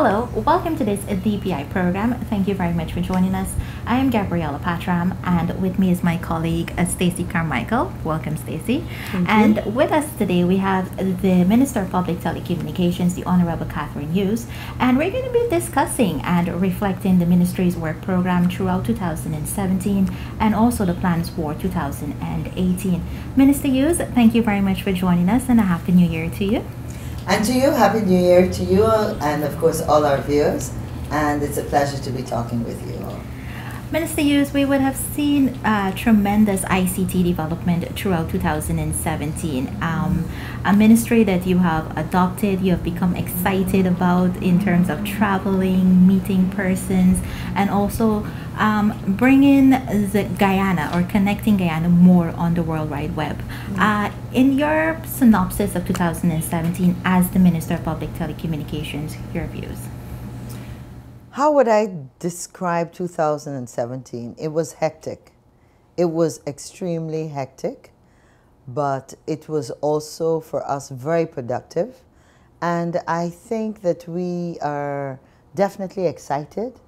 Hello, welcome to this DPI program. Thank you very much for joining us. I am Gabriella Patram, and with me is my colleague Stacey Carmichael. Welcome, Stacey. And with us today we have the Minister of Public Telecommunications, the Honorable Catherine Hughes, and we're going to be discussing and reflecting the ministry's work program throughout 2017 and also the plans for 2018. Minister Hughes, thank you very much for joining us, and a Happy New Year to you. And to you, Happy New Year to you and of course all our viewers. And it's a pleasure to be talking with you all. Minister Hughes, we would have seen tremendous ICT development throughout 2017. A ministry that you have adopted, you have become excited about in terms of traveling, meeting persons, and also bringing the Guyana or connecting Guyana more on the World Wide Web. In your synopsis of 2017 as the Minister of Public Telecommunications, your views? How would I describe 2017? It was hectic. It was extremely hectic, but it was also for us very productive. And I think that we are definitely excited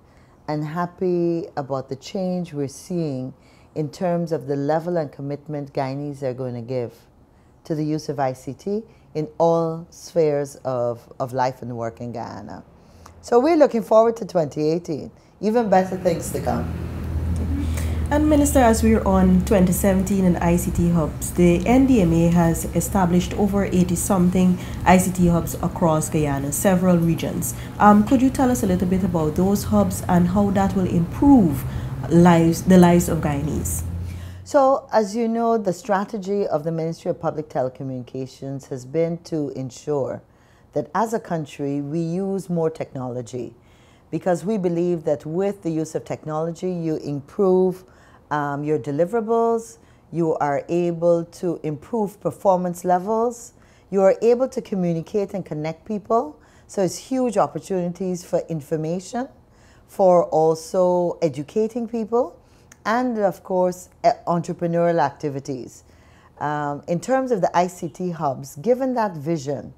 and happy about the change we're seeing in terms of the level and commitment Guyanese are going to give to the use of ICT in all spheres of life and work in Guyana. So we're looking forward to 2018, even better things to come. And Minister, as we're on 2017 and ICT hubs, the NDMA has established over 80-something ICT hubs across Guyana, several regions. Could you tell us a little bit about those hubs and how that will improve the lives of Guyanese? So, as you know, the strategy of the Ministry of Public Telecommunications has been to ensure that as a country we use more technology, because we believe that with the use of technology you improve your deliverables, you are able to improve performance levels, you are able to communicate and connect people. So it's huge opportunities for information, for also educating people, and of course entrepreneurial activities. In terms of the ICT hubs, given that vision,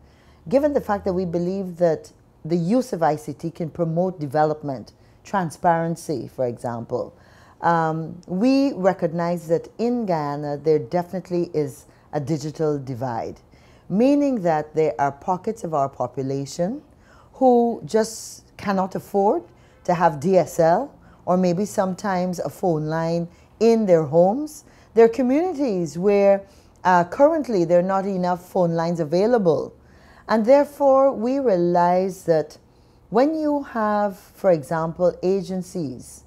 given the fact that we believe that the use of ICT can promote development, transparency, for example, we recognize that in Guyana there definitely is a digital divide, meaning that there are pockets of our population who just cannot afford to have DSL or maybe sometimes a phone line in their homes. There are communities where currently there are not enough phone lines available. And therefore, we realize that when you have, for example, agencies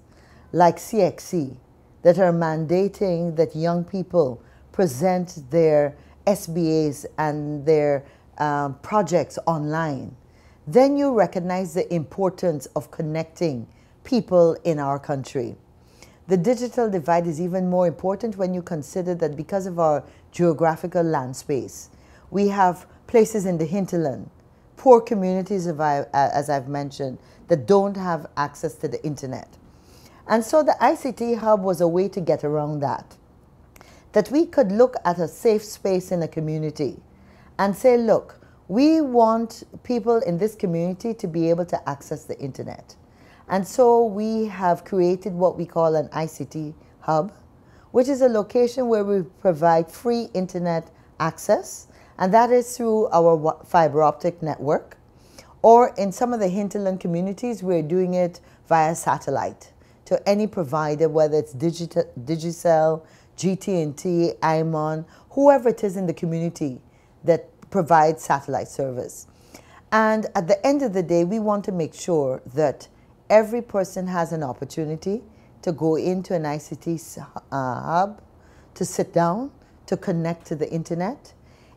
like CXC that are mandating that young people present their SBAs and their projects online, then you recognize the importance of connecting people in our country. The digital divide is even more important when you consider that because of our geographical land space, we have places in the hinterland, poor communities, as I've mentioned, that don't have access to the internet. And so the ICT hub was a way to get around that we could look at a safe space in a community and say, look, we want people in this community to be able to access the internet. And so we have created what we call an ICT hub, which is a location where we provide free internet access, and that is through our fiber optic network. Or in some of the hinterland communities, we're doing it via satellite to any provider, whether it's Digicel, GT&T, IMON, whoever it is in the community that provides satellite service. And at the end of the day, we want to make sure that every person has an opportunity to go into an ICT hub, to sit down, to connect to the internet.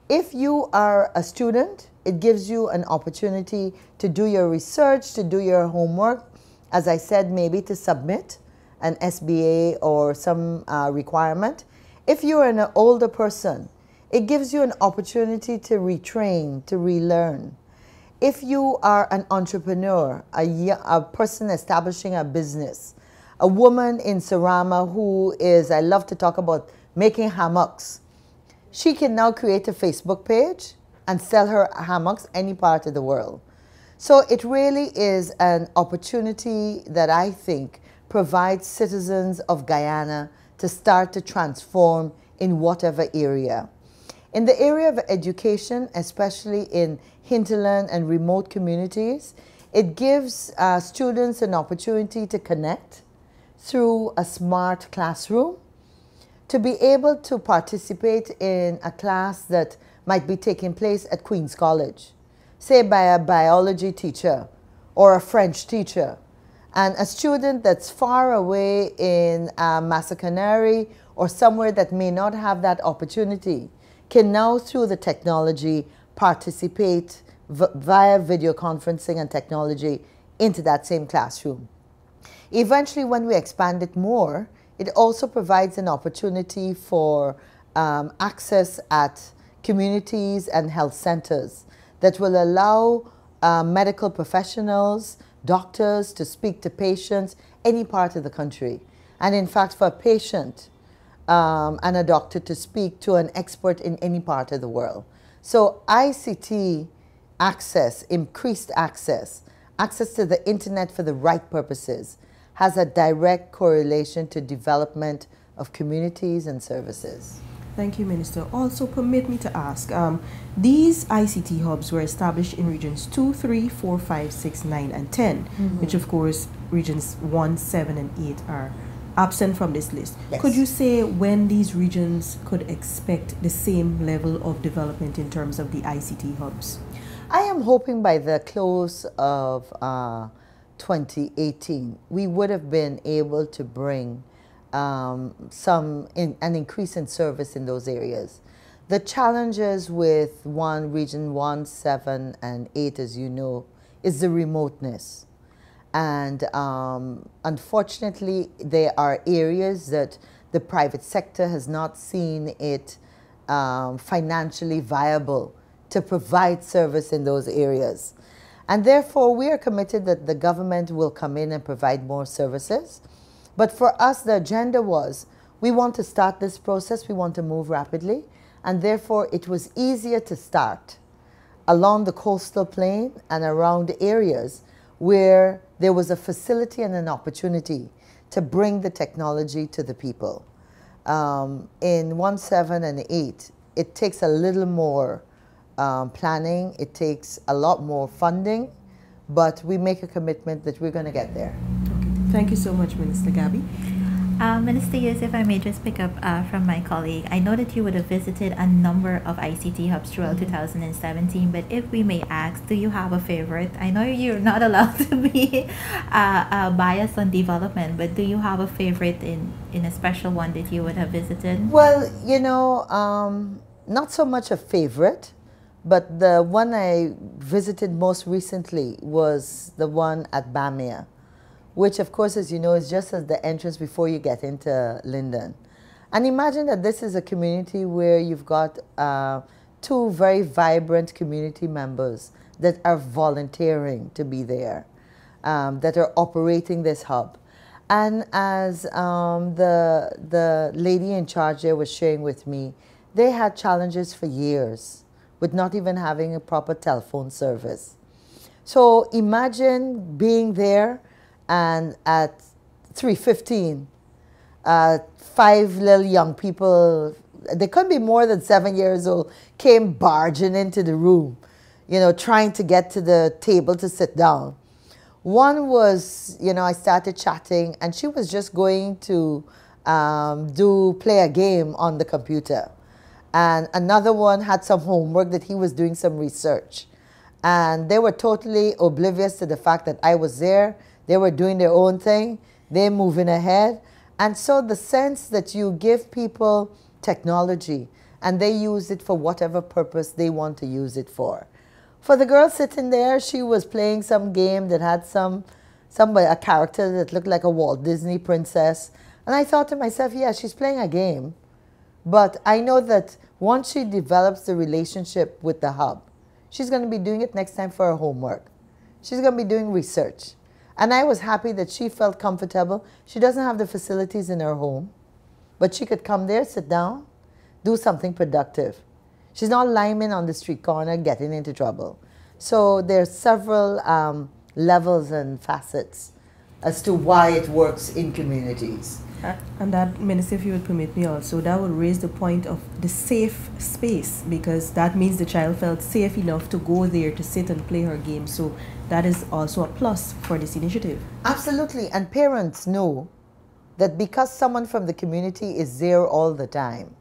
If you are a student, it gives you an opportunity to do your research, to do your homework, as I said, maybe to submit an SBA or some requirement. If you're an older person, it gives you an opportunity to retrain, to relearn. If you are an entrepreneur, a person establishing a business, a woman in Sarama who is, I love to talk about making hammocks, she can now create a Facebook page and sell her hammocks any part of the world. So it really is an opportunity that I think provides citizens of Guyana to start to transform in whatever area. In the area of education, especially in hinterland and remote communities, it gives students an opportunity to connect through a smart classroom, to be able to participate in a class that might be taking place at Queen's College, say by a biology teacher or a French teacher, and a student that's far away in Massacanary or somewhere that may not have that opportunity can now, through the technology, participate via video conferencing and technology into that same classroom. Eventually, when we expand it more, it also provides an opportunity for access at communities and health centers that will allow medical professionals, doctors to speak to patients any part of the country. And in fact, for a patient and a doctor to speak to an expert in any part of the world. So ICT access, increased access, access to the internet for the right purposes, has a direct correlation to development of communities and services. Thank you, Minister. Also, permit me to ask, these ICT hubs were established in regions 2, 3, 4, 5, 6, 9, and 10, which of course regions 1, 7, and 8 are absent from this list. Yes. Could you say when these regions could expect the same level of development in terms of the ICT hubs? I am hoping by the close of 2018, we would have been able to bring an increase in service in those areas. The challenges with region 1, 7, and 8, as you know, is the remoteness. And unfortunately, there are areas that the private sector has not seen it financially viable to provide service in those areas. And therefore, we are committed that the government will come in and provide more services. But for us, the agenda was, we want to start this process, we want to move rapidly, and therefore it was easier to start along the coastal plain and around areas where there was a facility and an opportunity to bring the technology to the people. In 1, 7, and 8, it takes a little more planning, it takes a lot more funding, but we make a commitment that we're going to get there. Okay. Thank you so much, Minister Gabby. Minister Yus, if I may just pick up from my colleague, I know that you would have visited a number of ICT hubs throughout 2017, but if we may ask, do you have a favorite? I know you're not allowed to be biased on development, but do you have a favorite in a special one that you would have visited? Well, you know, not so much a favorite, but the one I visited most recently was the one at Bamia, which of course, as you know, is just as the entrance before you get into Linden. And imagine that this is a community where you've got 2 very vibrant community members that are volunteering to be there, that are operating this hub. And as the lady in charge there was sharing with me, they had challenges for years with not even having a proper telephone service. So imagine being there, and at 3:15, 5 little young people, they couldn't be more than 7 years old, came barging into the room, you know, trying to get to the table to sit down. One was, you know, I started chatting, and she was just going to play a game on the computer. And another one had some homework that he was doing some research. And they were totally oblivious to the fact that I was there. They were doing their own thing. They're moving ahead. And so the sense that you give people technology and they use it for whatever purpose they want to use it for. For the girl sitting there, she was playing some game that had a character that looked like a Walt Disney princess. And I thought to myself, yeah, she's playing a game. But I know that once she develops the relationship with the hub, she's going to be doing it next time for her homework. She's going to be doing research. And I was happy that she felt comfortable. She doesn't have the facilities in her home, but she could come there, sit down, do something productive. She's not lying on the street corner getting into trouble. So there are several levels and facets as to why it works in communities. And that, Minister, if you would permit me also, that would raise the point of the safe space, because that means the child felt safe enough to go there to sit and play her game. So that is also a plus for this initiative. Absolutely. And parents know that because someone from the community is there all the time,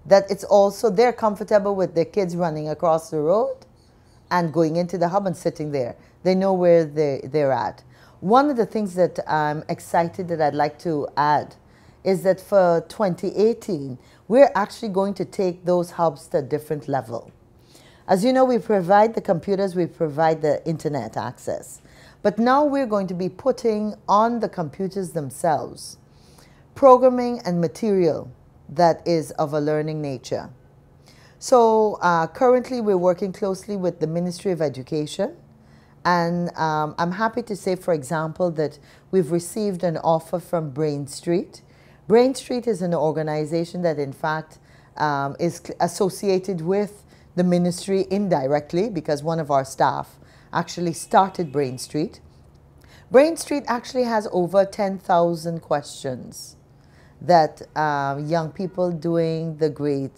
that it's also, they're comfortable with their kids running across the road and going into the hub and sitting there. They know where they're at. One of the things that I'm excited that I'd like to add is that for 2018, we're actually going to take those hubs to a different level. As you know, we provide the computers, we provide the internet access. But now we're going to be putting on the computers themselves programming and material that is of a learning nature. So currently we're working closely with the Ministry of Education. And I'm happy to say, for example, that we've received an offer from Brain Street. Brain Street is an organization that, in fact, is associated with the ministry indirectly, because one of our staff actually started Brain Street. Brain Street actually has over 10,000 questions that young people doing the grade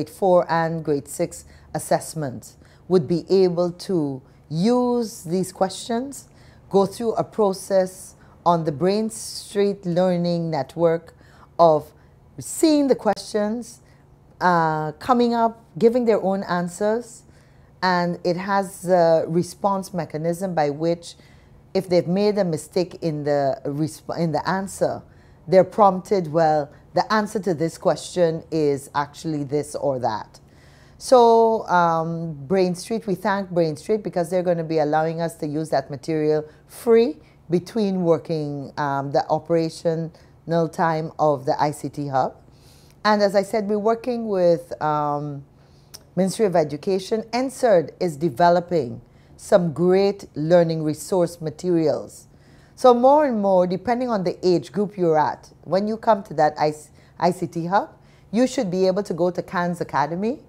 4 and grade 6 assessments would be able to use these questions, go through a process on the Brain Street Learning Network of seeing the questions, coming up, giving their own answers, and it has a response mechanism by which, if they've made a mistake in the answer, they're prompted, well, the answer to this question is actually this or that. So Brain Street, we thank Brain Street because they're going to be allowing us to use that material free between working the operational time of the ICT Hub. And as I said, we're working with Ministry of Education. NSERD is developing some great learning resource materials. So more and more, depending on the age group you're at, when you come to that ICT Hub, you should be able to go to Khan's Academy.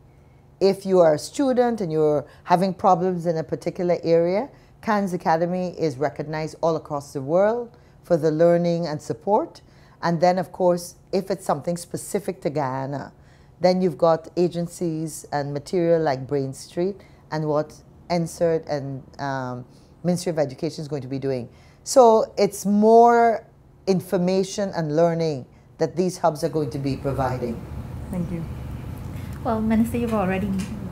If you are a student and you're having problems in a particular area, Khan's Academy is recognized all across the world for the learning and support. And then, of course, if it's something specific to Guyana, then you've got agencies and material like Brain Street and what NSERD and Ministry of Education is going to be doing. So it's more information and learning that these hubs are going to be providing. Thank you. Well, Minister, you've already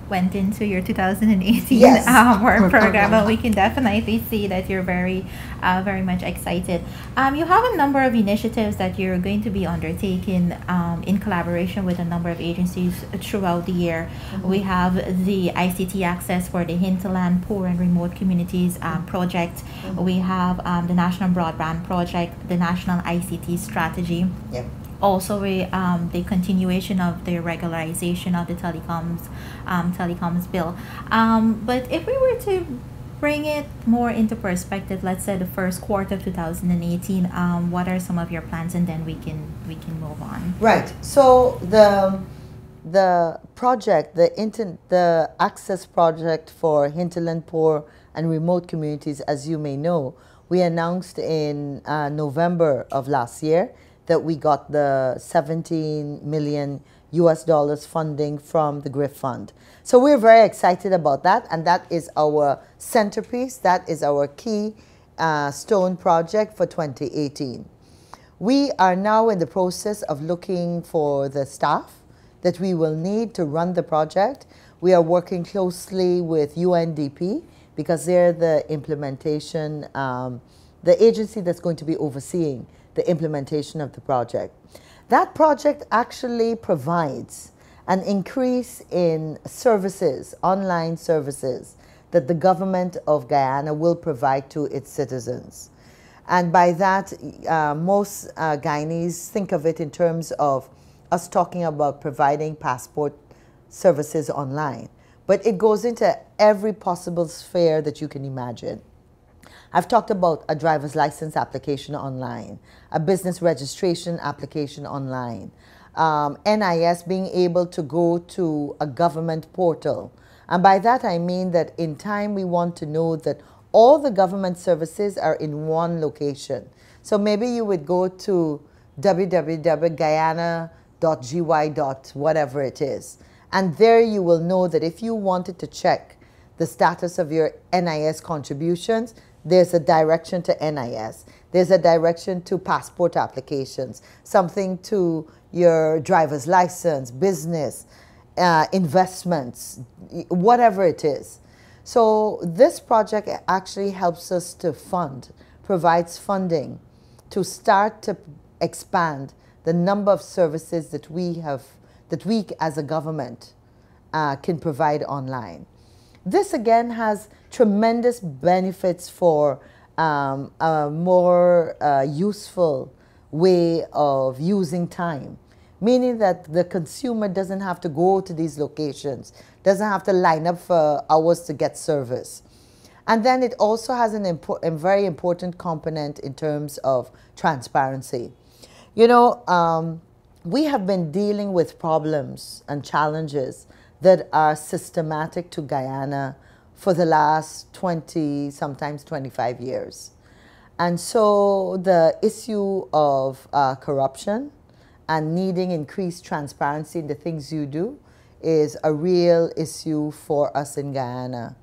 went into your 2018 Yes. Work program, and we can definitely see that you're very much excited. You have a number of initiatives that you're going to be undertaking in collaboration with a number of agencies throughout the year. Mm-hmm. We have the ICT Access for the Hinterland Poor and Remote Communities project. Mm-hmm. We have the National Broadband Project, the National ICT Strategy. Yep. Also, the continuation of the regularization of the telecoms bill. But if we were to bring it more into perspective, let's say the first quarter of 2018, what are some of your plans, and then we can move on. Right. So the project, the access project for hinterland poor and remote communities, as you may know, we announced in November of last year that we got the $17 million funding from the GRIF Fund. So we're very excited about that, and that is our centerpiece. That is our key stone project for 2018. We are now in the process of looking for the staff that we will need to run the project. We are working closely with UNDP because they're the implementation, the agency that's going to be overseeing the implementation of the project. That project actually provides an increase in services, online services, that the government of Guyana will provide to its citizens. And by that, most Guyanese think of it in terms of us talking about providing passport services online. But it goes into every possible sphere that you can imagine. I've talked about a driver's license application online, a business registration application online, NIS being able to go to a government portal And by that I mean that in time we want to know that all the government services are in one location. So maybe you would go to www.guyana.gy. whatever it is. And there you will know that if you wanted to check the status of your NIS contributions, there's a direction to NIS. There's a direction to passport applications, something to your driver's license, business, investments, whatever it is. So this project actually helps us to fund, provides funding to start to expand the number of services that we as a government can provide online. This again has tremendous benefits for a more useful way of using time, meaning that the consumer doesn't have to go to these locations, doesn't have to line up for hours to get service. And then it also has a very important component in terms of transparency. You know, we have been dealing with problems and challenges that are systematic to Guyana for the last 20, sometimes 25 years. And so the issue of corruption and needing increased transparency in the things you do is a real issue for us in Guyana.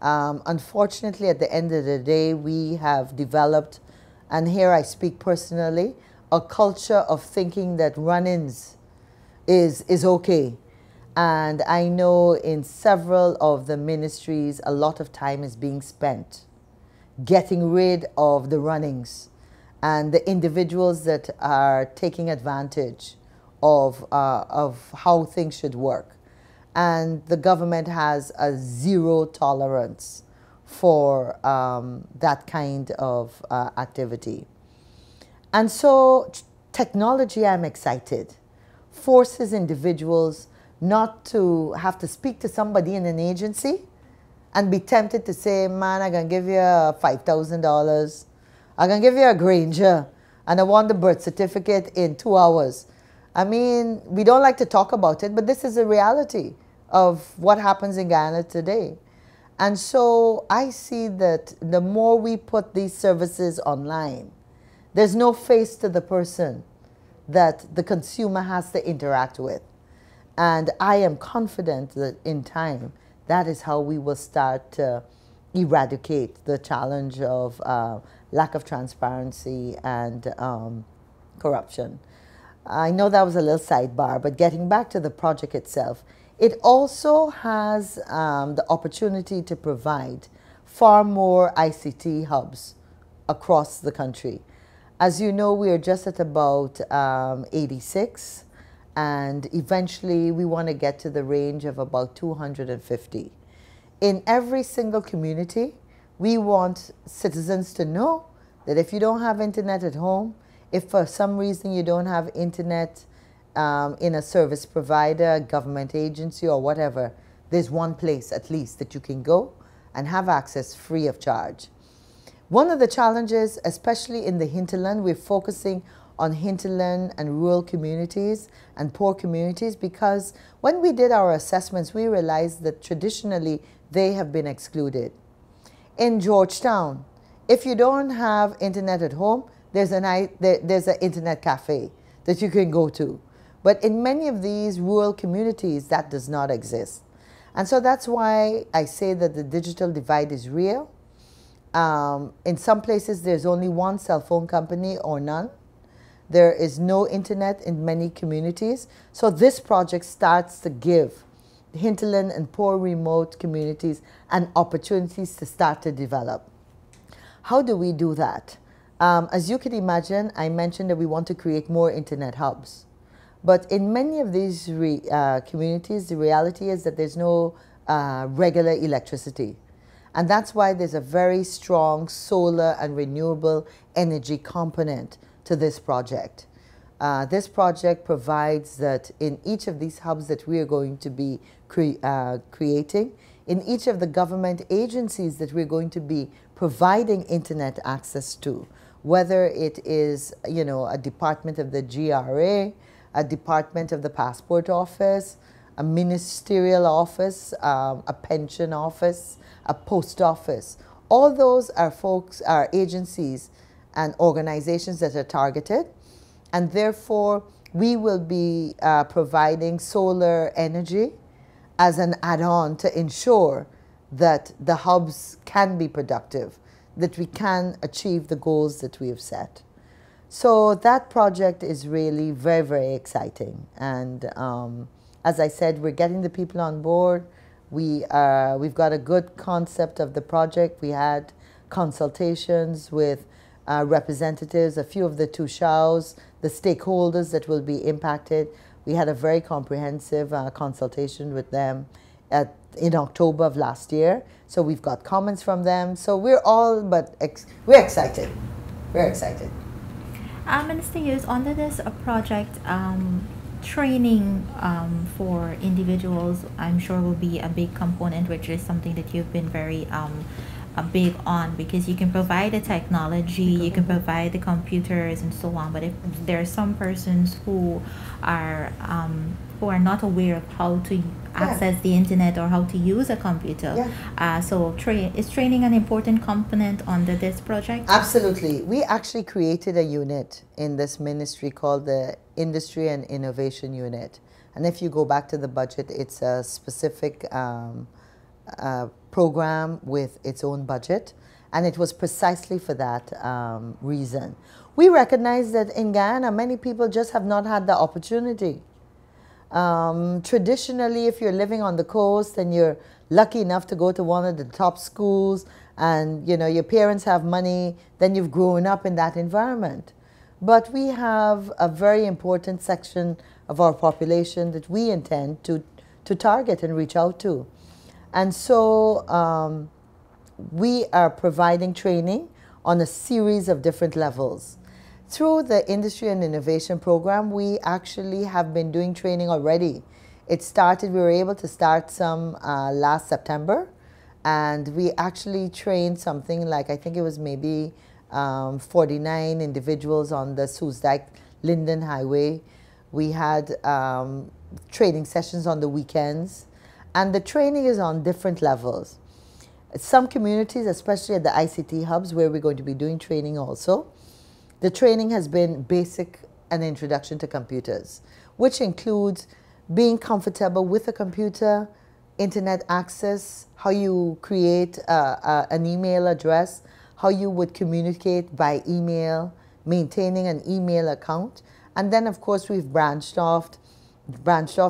Unfortunately, at the end of the day, we have developed, and here I speak personally, a culture of thinking that run-ins is okay. And I know in several of the ministries, a lot of time is being spent getting rid of the runnings and the individuals that are taking advantage of how things should work. And the government has a zero tolerance for that kind of activity. And so technology, I'm excited, forces individuals not to have to speak to somebody in an agency and be tempted to say, man, I'm going to give you $5,000. I'm going to give you a Granger, and I want the birth certificate in 2 hours. I mean, we don't like to talk about it, but this is a reality of what happens in Guyana today. And so I see that the more we put these services online, there's no face to the person that the consumer has to interact with. And I am confident that in time, that is how we will start to eradicate the challenge of lack of transparency and corruption. I know that was a little sidebar, but getting back to the project itself, it also has the opportunity to provide far more ICT hubs across the country. As you know, we are just at about 86. And eventually we want to get to the range of about 250. In every single community, we want citizens to know that if you don't have internet at home, if for some reason you don't have internet in a service provider, government agency or whatever, there's one place at least that you can go and have access free of charge. One of the challenges, especially in the hinterland, we're focusing on hinterland and rural communities and poor communities, because when we did our assessments, we realized that traditionally they have been excluded. In Georgetown, if you don't have internet at home, there's an internet cafe that you can go to. But in many of these rural communities, that does not exist. And so that's why I say that the digital divide is real. In some places, there's only one cell phone company or none. There is no internet in many communities. So this project starts to give hinterland and poor remote communities an opportunities to start to develop. How do we do that? As you can imagine, I mentioned that we want to create more internet hubs. But in many of these communities, the reality is that there's no regular electricity. And that's why there's a very strong solar and renewable energy component to this project. This project provides that in each of these hubs that we are going to be creating, in each of the government agencies that we're going to be providing internet access to, whether it is, you know, a department of the GRA, a department of the passport office, a ministerial office, a pension office, a post office. All those are folks, are agencies and organizations that are targeted, and therefore we will be providing solar energy as an add-on to ensure that the hubs can be productive, that we can achieve the goals that we have set. So that project is really very, very exciting. And as I said, we're getting the people on board. We've got a good concept of the project. We had consultations with representatives, a few of the Tushaus, the stakeholders that will be impacted. We had a very comprehensive consultation with them in October of last year. So we've got comments from them. So we're we're excited. We're excited. Minister Hughes, under this project, training for individuals, I'm sure will be a big component, which is something that you've been very big on, because you can provide the technology, you can provide the computers and so on, but if there are some persons who are not aware of how to access the internet or how to use a computer, so is training an important component under this project? Absolutely. We actually created a unit in this ministry called the Industry and Innovation Unit, and if you go back to the budget, it's a specific program with its own budget, and it was precisely for that reason. We recognize that in Guyana, many people just have not had the opportunity. Traditionally, if you're living on the coast and you're lucky enough to go to one of the top schools and your parents have money, then you've grown up in that environment. But we have a very important section of our population that we intend to target and reach out to. And so we are providing training on a series of different levels. Through the Industry and Innovation Program, we actually have been doing training already. We were able to start some last September, and we actually trained something like, I think it was maybe 49 individuals on the Soesdijk-Linden Highway. We had training sessions on the weekends. And the training is on different levels. Some communities, especially at the ICT hubs where we're going to be doing training also, the training has been basic and introduction to computers, which includes being comfortable with a computer, internet access, how you create an email address, how you would communicate by email, maintaining an email account. And then, of course, we've branched off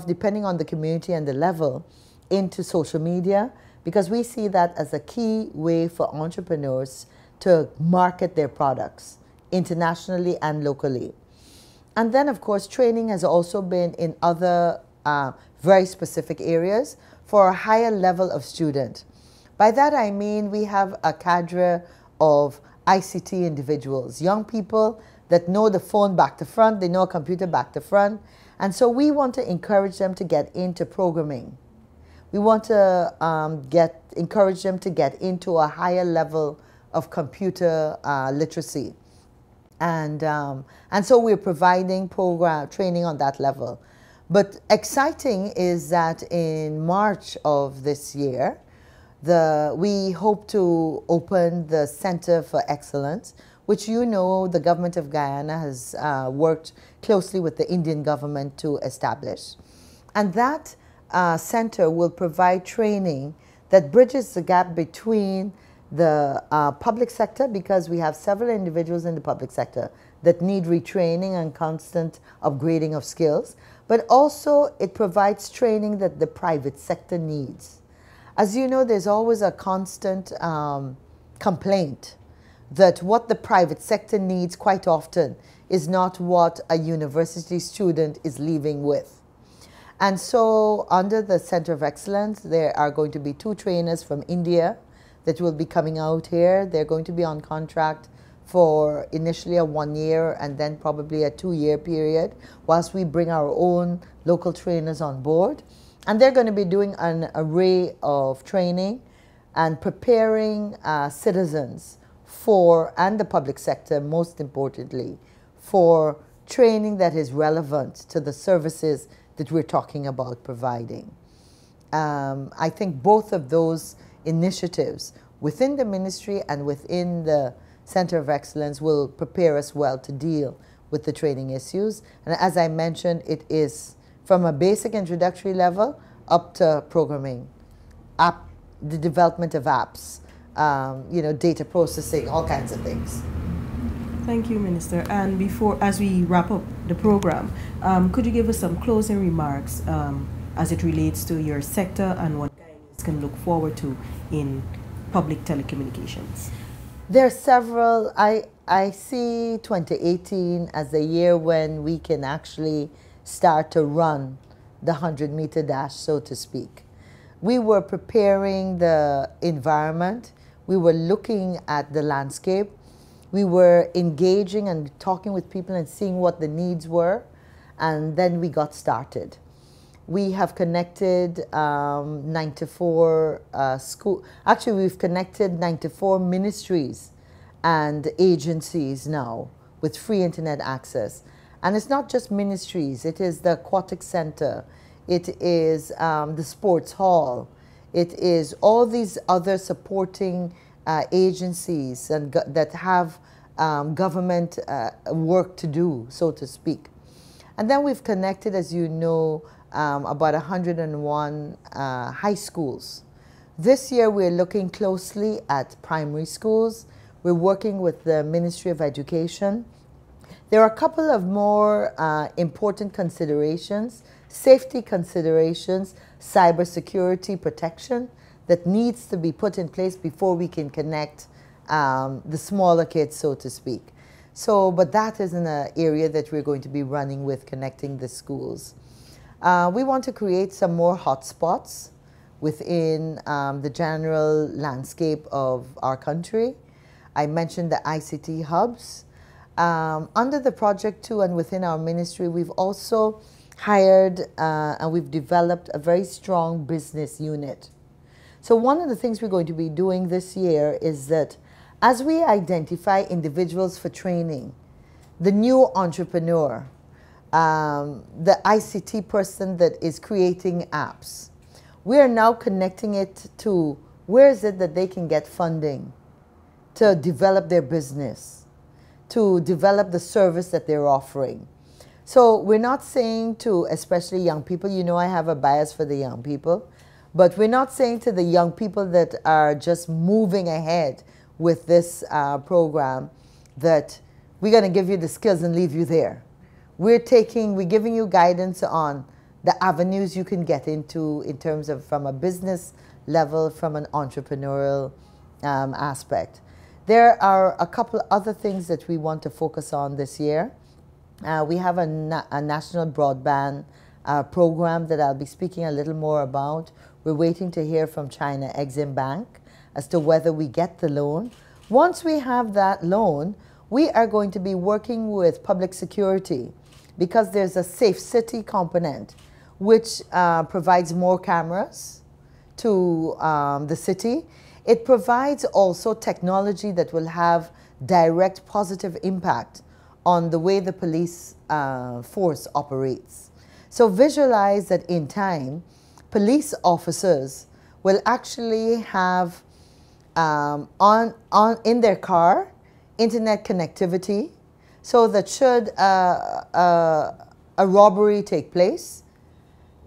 depending on the community and the level, into social media, because we see that as a key way for entrepreneurs to market their products internationally and locally. And then, of course, training has also been in other very specific areas for a higher level of student. By that I mean we have a cadre of ICT individuals, young people that know the phone back to front, they know a computer back to front, and so we want to encourage them to get into programming. We want to encourage them to get into a higher level of computer literacy. And so we're providing training on that level. But exciting is that in March of this year, we hope to open the Center for Excellence, which the government of Guyana has worked closely with the Indian government to establish. And that center will provide training that bridges the gap between the public sector, because we have several individuals in the public sector that need retraining and constant upgrading of skills, but also it provides training that the private sector needs. As you know, there's always a constant complaint that what the private sector needs quite often is not what a university student is leaving with. And so under the Center of Excellence, there are going to be 2 trainers from India that will be coming out here. They're going to be on contract for initially a 1-year and then probably a 2-year period, whilst we bring our own local trainers on board. And they're going to be doing an array of training and preparing citizens and the public sector, most importantly, for training that is relevant to the services that we're talking about providing. I think both of those initiatives within the ministry and within the Center of Excellence will prepare us well to deal with the training issues. And as I mentioned, it is from a basic introductory level up to programming, the development of apps, data processing, all kinds of things. Thank you, Minister. And as we wrap up the program, could you give us some closing remarks as it relates to your sector and what Guyanese can look forward to in public telecommunications? There are several. I see 2018 as the year when we can actually start to run the 100-meter dash, so to speak. We were preparing the environment. We were looking at the landscape. We were engaging and talking with people and seeing what the needs were. And then we got started. We have connected 94 schools. Actually, we've connected 94 ministries and agencies now with free internet access. And it's not just ministries. It is the aquatic center. It is the sports hall. It is all these other supporting agencies and that have government work to do, so to speak. And then we've connected, as you know, about 101 high schools. This year we're looking closely at primary schools. We're working with the Ministry of Education. There are a couple of more important considerations, safety considerations, cybersecurity protection that needs to be put in place before we can connect the smaller kids, so to speak. But that is an area that we're going to be running with, connecting the schools. We want to create some more hotspots within the general landscape of our country. I mentioned the ICT hubs. Under the project too, and within our ministry, we've also hired and we've developed a very strong business unit. So one of the things we're going to be doing this year is that as we identify individuals for training, the new entrepreneur, the ICT person that is creating apps, we are now connecting it to where is it that they can get funding to develop their business, to develop the service that they're offering. So we're not saying to, especially young people, you know I have a bias for the young people, but we're not saying to the young people that are just moving ahead with this program that we're going to give you the skills and leave you there. We're giving you guidance on the avenues you can get into in terms of from a business level, from an entrepreneurial aspect. There are a couple other things that we want to focus on this year. We have a national broadband program that I'll be speaking a little more about. We're waiting to hear from China Exim Bank as to whether we get the loan. Once we have that loan, we are going to be working with public security because there's a safe city component which provides more cameras to the city. It provides also technology that will have direct positive impact on the way the police force operates. So visualize that in time, police officers will actually have in their car internet connectivity, so that should a robbery take place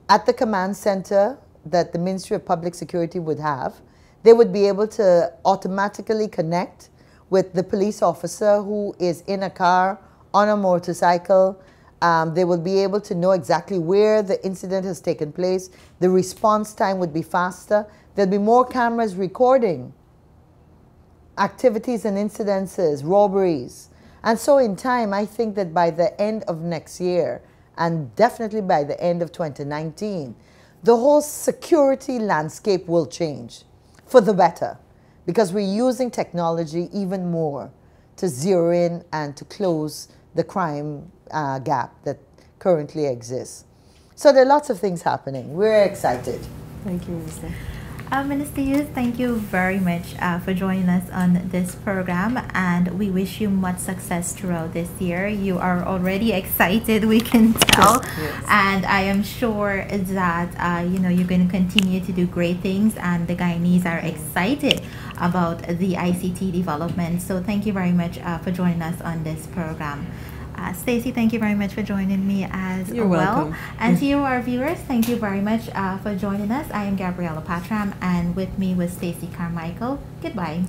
at the command center that the Ministry of Public Security would have, they would be able to automatically connect with the police officer who is in a car, on a motorcycle. They will be able to know exactly where the incident has taken place. The response time would be faster. There'll be more cameras recording activities and incidences, robberies. And so in time, I think that by the end of next year, and definitely by the end of 2019, the whole security landscape will change for the better, because we're using technology even more to zero in and to close the crime gap that currently exists. So there are lots of things happening. We're excited. Thank you, Minister. Minister Youth, thank you very much for joining us on this program, and we wish you much success throughout this year. You are already excited, we can tell, Yes. and I am sure that you're going to continue to do great things, and the Guyanese are excited about the ICT development. So thank you very much for joining us on this program. Stacey, thank you very much for joining me as You're well. welcome. And to you, our viewers, thank you very much for joining us. I am Gabriella Patram, and with me was Stacey Carmichael. Goodbye.